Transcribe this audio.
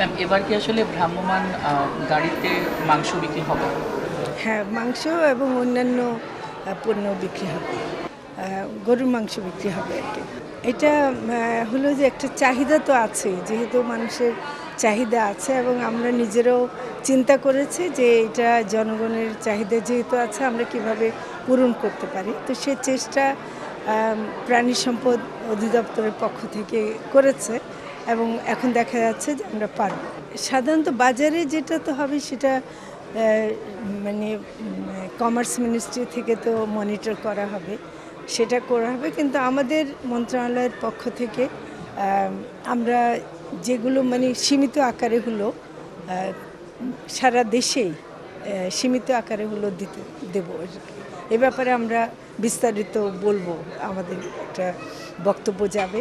Ma'am, এবার কি আসলে ভ্রাম্যমাণ গাড়িতে মাংস বিক্রি হবে? হ্যাঁ, মাংস এবং অন্যান্য পণ্য বিক্রি হবে। গরুর মাংস বিক্রি হবে আরকি। এটা হলো যে একটা চাহিদা তো আছেই। যেহেতু মানুষের চাহিদা আছে এবং আমরা নিজেরাও চিন্তা করেছি যে এটা জনগণের চাহিদা যেহেতু আছে আমরা কিভাবে পূরণ করতে পারি। তো সে চেষ্টা প্রাণী সম্পদ অধিদপ্তরের পক্ষ থেকে করেছে এবং এখন দেখা যাচ্ছে যে আমরা পারব। সাধারণত বাজারে যেটা তো হবে সেটা মানে কমার্স মিনিস্ট্রি থেকে তো মনিটর করা হবে, সেটা করা হবে। কিন্তু আমাদের মন্ত্রণালয়ের পক্ষ থেকে আমরা যেগুলো মানে সীমিত আকারে হলো সারা দেশেই সীমিত আকারে হলো দিতে দেবো আর কি। এ ব্যাপারে আমরা বিস্তারিত বলবো, আমাদের একটা বক্তব্য যাবে।